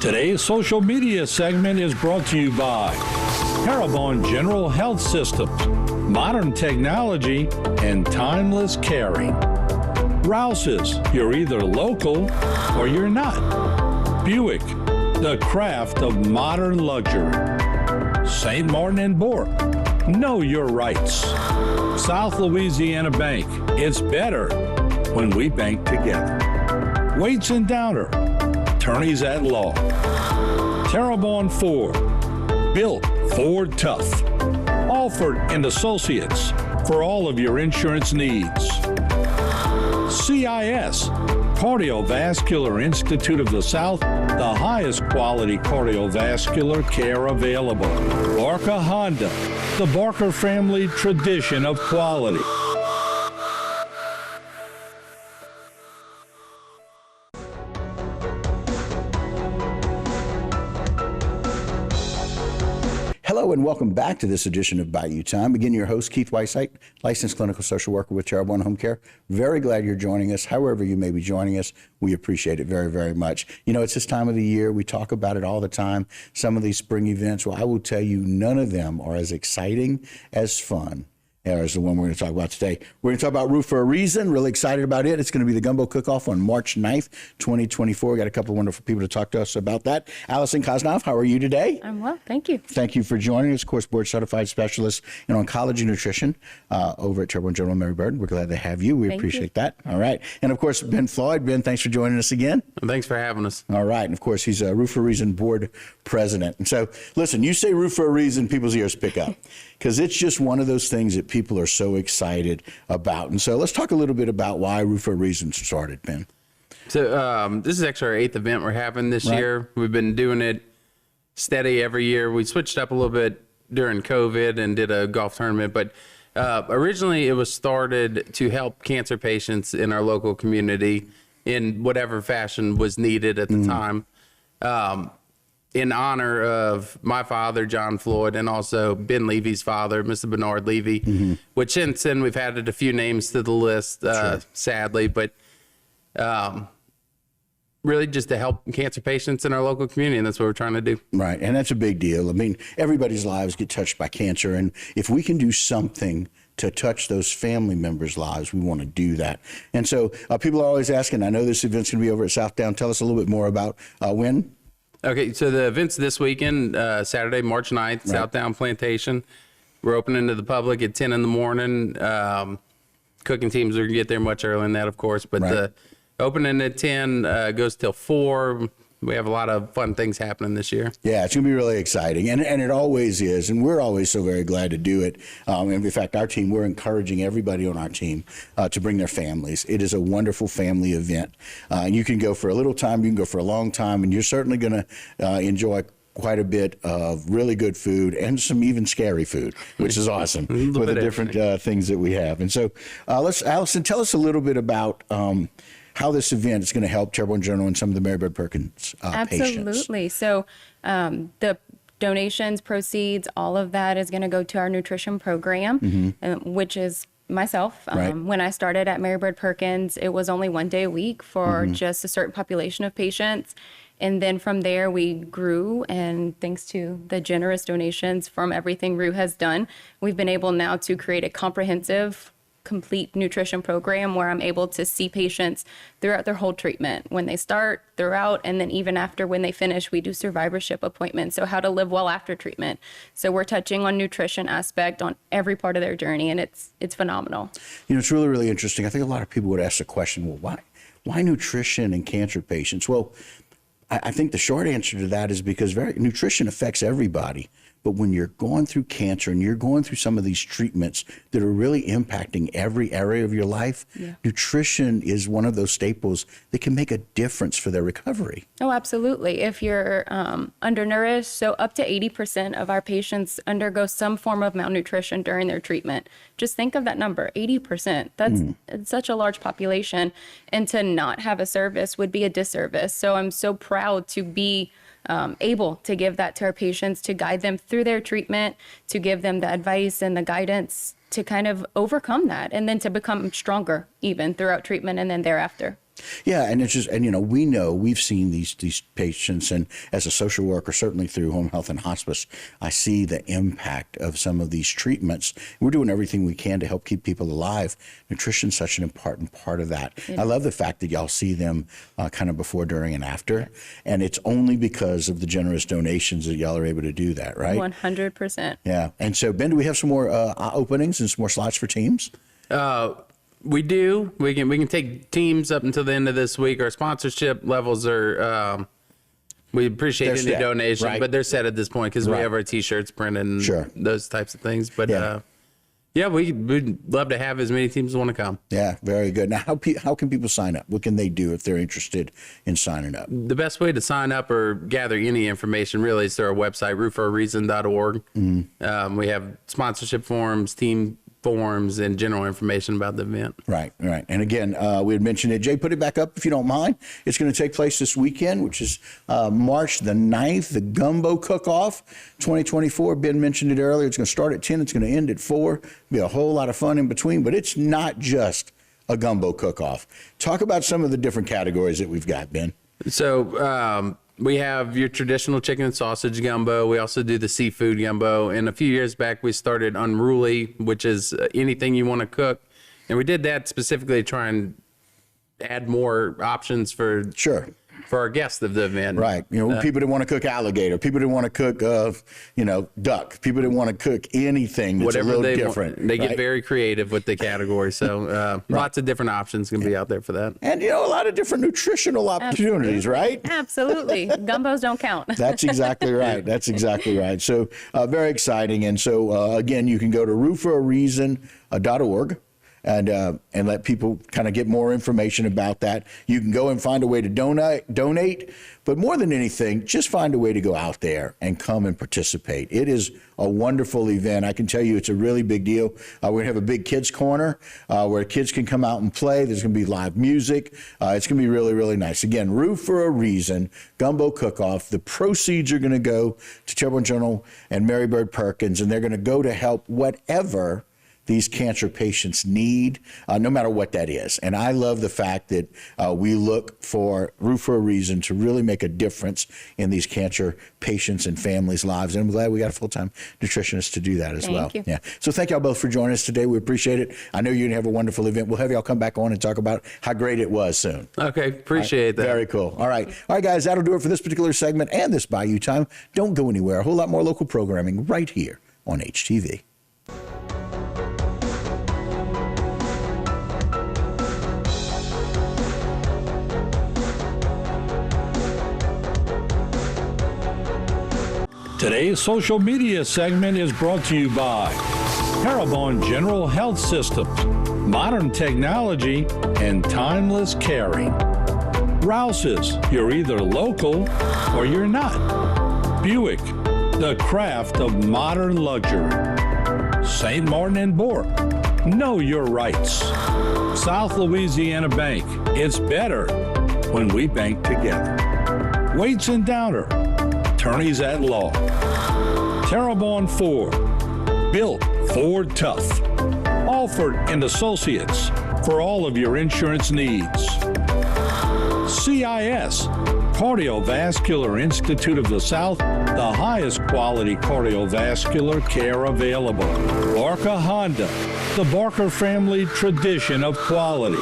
Today's social media segment is brought to you by Parabon General Health Systems, modern technology, and timeless caring. Rouse's, you're either local or you're not. Buick, the craft of modern luxury. St. Martin and Bourke, know your rights. South Louisiana Bank, it's better when we bank together. Waits and Downer, attorneys at law. Terrebonne Ford, built Ford tough. Alford and Associates, for all of your insurance needs. CIS, Cardiovascular Institute of the South, the highest quality cardiovascular care available. Barker Honda, the Barker family tradition of quality. Hello and welcome back to this edition of Bayou Time. Again, your host, Keith Weissite, licensed clinical social worker with Terrebonne Home Care. Very glad you're joining us. However you may be joining us, we appreciate it very, very much. You know, it's this time of the year. We talk about it all the time. Some of these spring events, well, I will tell you, none of them are as exciting, as fun as the one we're going to talk about today. We're going to talk about Roux for a reason. Really excited about it. It's going to be the Gumbo Cook-Off on March 9th, 2024. We got a couple of wonderful people to talk to us about that. Allison Kosnoff, how are you today? I'm well, thank you. Thank you for joining us. Of course, board certified specialist in oncology nutrition over at Terrebonne General Mary Bird. We're glad to have you. We appreciate that. All right. And of course, Ben Floyd. Ben, thanks for joining us again. Thanks for having us. All right. And of course, he's a Roux for a Reason board president. And so, listen, you say Roux for a reason, people's ears pick up because it's just one of those things that people are so excited about. And so let's talk a little bit about why Roux for a Reason started, Ben. So this is actually our 8th event we're having this year. We've been doing it steady every year. We switched up a little bit during COVID and did a golf tournament, but originally it was started to help cancer patients in our local community in whatever fashion was needed at the time. In honor of my father, John Floyd, and also Ben Levy's father, Mr. Bernard Levy, which since then we've added a few names to the list, sadly, but really just to help cancer patients in our local community, and that's what we're trying to do. Right, and that's a big deal. I mean, everybody's lives get touched by cancer, and if we can do something to touch those family members' lives, we want to do that. And so people are always asking, I know this event's going to be over at Southdown. Tell us a little bit more about when. Okay, so the event's this weekend, Saturday, March 9th, Southdown Plantation. We're opening to the public at 10 in the morning. Cooking teams are going to get there much earlier than that, of course, but the opening at 10 goes till 4. We have a lot of fun things happening this year. Yeah, it's going to be really exciting, and it always is, and we're always so very glad to do it. And in fact, our team, we're encouraging everybody on our team to bring their families. It is a wonderful family event. You can go for a little time, you can go for a long time, and you're certainly going to enjoy quite a bit of really good food and some even scary food, which is awesome with the different things that we have. And so Allison, tell us a little bit about how this event is going to help Terrebonne General and some of the Mary Bird Perkins patients. Absolutely. So the donations, proceeds, all of that is going to go to our nutrition program, which is myself. When I started at Mary Bird Perkins, it was only 1 day a week for just a certain population of patients. And then from there, we grew, and thanks to the generous donations from everything Roux has done, we've been able now to create a comprehensive, complete nutrition program where I'm able to see patients throughout their whole treatment, when they start, throughout, and then even after when they finish. We do survivorship appointments, so how to live well after treatment. So we're touching on nutrition aspect on every part of their journey, and it's phenomenal. You know, it's really, really interesting. I think a lot of people would ask the question, well, why nutrition in cancer patients? Well, I think the short answer to that is because nutrition affects everybody. But when you're going through cancer and you're going through some of these treatments that are really impacting every area of your life, nutrition is one of those staples that can make a difference for their recovery. Oh, absolutely. If you're undernourished, so up to 80% of our patients undergo some form of malnutrition during their treatment. Just think of that number, 80%. That's such a large population. And to not have a service would be a disservice. So I'm so proud to be able to give that to our patients, to guide them through their treatment, to give them the advice and the guidance to kind of overcome that, and then to become stronger even throughout treatment and then thereafter. Yeah, and it's just, and we've seen these patients, and as a social worker, certainly through home health and hospice, I see the impact of some of these treatments. We're doing everything we can to help keep people alive. Nutrition's such an important part of that. I love the fact that y'all see them kind of before, during, and after, and it's only because of the generous donations that y'all are able to do that, right? 100%. Yeah, and so Ben, do we have some more openings and some more slots for teams? We do. We can take teams up until the end of this week. Our sponsorship levels are. We appreciate They're any set, donation, right? but they're set at this point because we Right. have our T-shirts printed and Sure. those types of things. But Yeah. we'd love to have as many teams as want to come. Yeah, very good. Now, how can people sign up? What can they do if they're interested in signing up? The best way to sign up or gather any information really is through our website, rootforareason.org. We have sponsorship forms, team forms, and general information about the event. Right. And again, we had mentioned it. Jay, put it back up if you don't mind. It's going to take place this weekend, which is March the 9th, the Gumbo Cook-Off 2024. Ben mentioned it earlier. It's going to start at 10. It's going to end at 4. Be a whole lot of fun in between, but it's not just a Gumbo Cook-Off. Talk about some of the different categories that we've got, Ben. So we have your traditional chicken and sausage gumbo. We also do the seafood gumbo. And a few years back, we started unruly, which is anything you want to cook. And we did that specifically to try and add more options for our guests of the event. Right. People that want to cook alligator, people that want to cook, duck, people that want to cook anything that's Whatever a little they different. Want. They get very creative with the category. So lots of different options can be out there for that. And, a lot of different nutritional opportunities, right? Absolutely. Gumbos don't count. That's exactly right. That's exactly right. So very exciting. And so, again, you can go to rootforareason.org. And let people kind of get more information about that. You can go and find a way to donate, but more than anything, just find a way to go out there and come and participate. It is a wonderful event. I can tell you it's a really big deal. We're going to have a big kids corner where kids can come out and play. There's going to be live music. It's going to be really, really nice. Again, Roux for a Reason, Gumbo Cook-Off. The proceeds are going to go to Terrebonne Journal and Mary Bird Perkins, and they're going to go to help whatever these cancer patients need, no matter what that is. And I love the fact that we look for Roux for a Reason to really make a difference in these cancer patients and families' lives. And I'm glad we got a full-time nutritionist to do that as well. Thank you. Yeah. So thank y'all both for joining us today. We appreciate it. I know you're going to have a wonderful event. We'll have y'all come back on and talk about how great it was soon. Okay. Appreciate that. Very cool. All right, guys, that'll do it for this particular segment and this Bayou Time. Don't go anywhere. A whole lot more local programming right here on HTV. Today's social media segment is brought to you by Terrebonne General Health Systems, modern technology and timeless caring. Rouse's, you're either local or you're not. Buick, the craft of modern luxury. St. Martin and Bourke, know your rights. South Louisiana Bank, it's better when we bank together. Waits and Downer, attorneys at law. Terrebonne Ford, built Ford tough. Alford and Associates, for all of your insurance needs. CIS, Cardiovascular Institute of the South, the highest quality cardiovascular care available. Barker Honda, the Barker family tradition of quality.